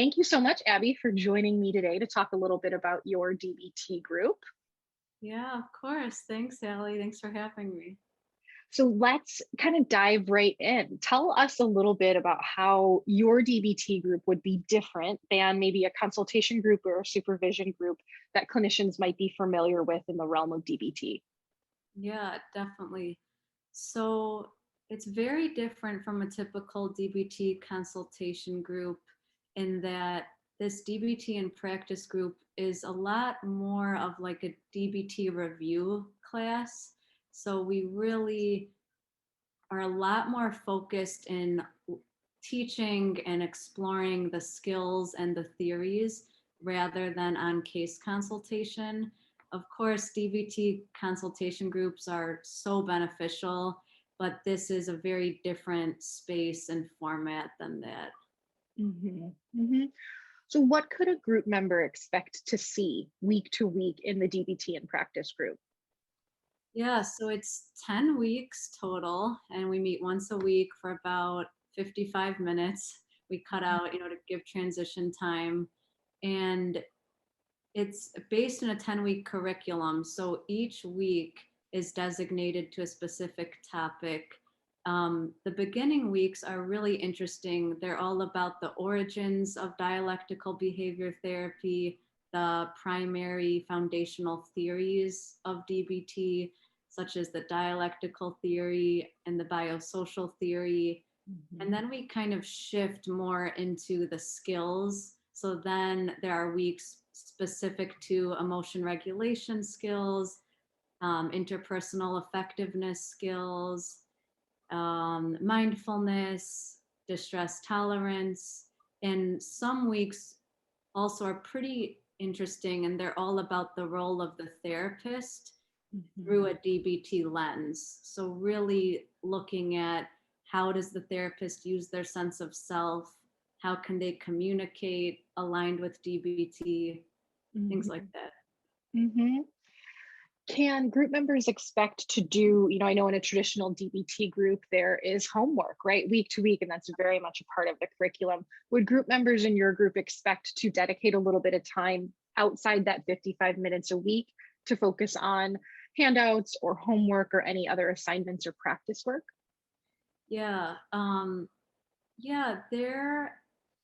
Thank you so much, Abby, for joining me today to talk a little bit about your DBT group. Yeah, of course. Thanks, Allie. Thanks for having me. So let's kind of dive right in. Tell us a little bit about how your DBT group would be different than maybe a consultation group or a supervision group that clinicians might be familiar with in the realm of DBT. Yeah, definitely. So it's very different from a typical DBT consultation group in that this DBT and practice group is a lot more of like a DBT review class. So we really are a lot more focused in teaching and exploring the skills and the theories rather than on case consultation. Of course, DBT consultation groups are so beneficial, but this is a very different space and format than that. Mhm, mhm. So, what could a group member expect to see week to week in the DBT and practice group? Yeah, so it's 10 weeks total, and we meet once a week for about 55 minutes. We cut out, to give transition time. And it's based in a 10-week curriculum. So each week is designated to a specific topic. The beginning weeks are really interesting. They're all about the origins of dialectical behavior therapy, the primary foundational theories of DBT, such as the dialectical theory and the biosocial theory. And Mhm. then we kind of shift more into the skills. So then there are weeks specific to emotion regulation skills, interpersonal effectiveness skills, mindfulness, distress tolerance. And some weeks also are pretty interesting, and they're all about the role of the therapist through Mhm. a DBT lens. So really looking at how does the therapist use their sense of self? How can they communicate aligned with DBT? Things like Mhm. that. Mhm. Can group members expect to do, I know in a traditional DBT group, there is homework, right, week to week, and that's very much a part of the curriculum. Would group members in your group expect to dedicate a little bit of time outside that 55 minutes a week to focus on handouts or homework or any other assignments or practice work? Yeah. Yeah,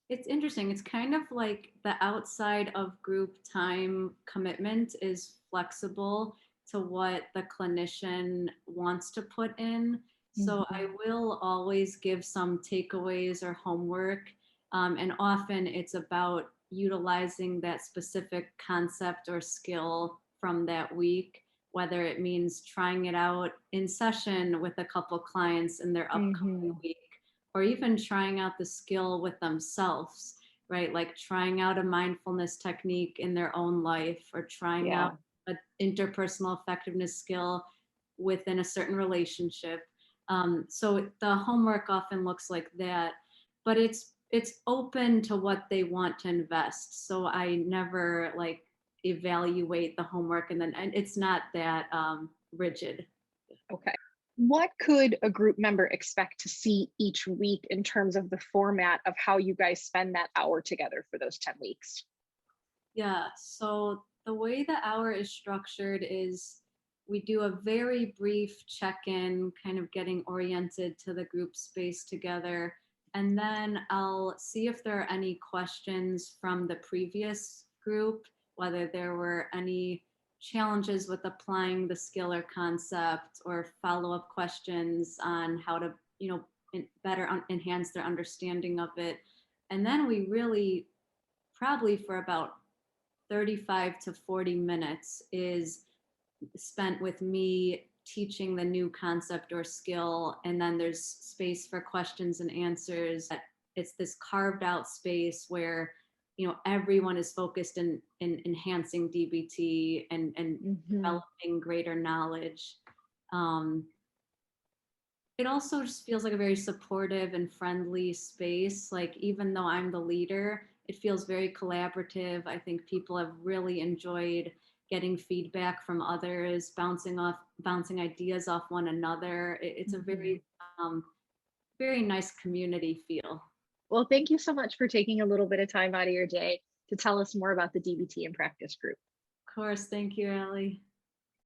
it's interesting. It's kind of like the outside of group time commitment is flexible to what the clinician wants to put in. So I Mhm. will always give some takeaways or homework. And often it's about utilizing that specific concept or skill from that week, whether it means trying it out in session with a couple clients in their upcoming Mhm. week, or even trying out the skill with themselves, right? Like trying out a mindfulness technique in their own life, or trying out Yeah. an interpersonal effectiveness skill within a certain relationship. So the homework often looks like that, but it's open to what they want to invest. So I never like evaluate the homework, and it's not that rigid. Okay. What could a group member expect to see each week in terms of the format of how you guys spend that hour together for those 10 weeks? Yeah, so the way the hour is structured is we do a very brief check in, kind of getting oriented to the group space together. And then I'll see if there are any questions from the previous group, whether there were any challenges with applying the skill or concept, or follow up questions on how to, better enhance their understanding of it. And then we really, probably for about 35 to 40 minutes is spent with me teaching the new concept or skill, and then there's space for questions and answers. It's this carved out space where everyone is focused in enhancing DBT and Mhm. developing greater knowledge. um, it also just feels like a very supportive and friendly space. Like, even though I'm the leader, it feels very collaborative. I think people have really enjoyed getting feedback from others, bouncing ideas off one another. It's a Mhm. very, very nice community feel. Well, thank you so much for taking a little bit of time out of your day to tell us more about the DBT and practice group. Of course. Thank you, Ellie.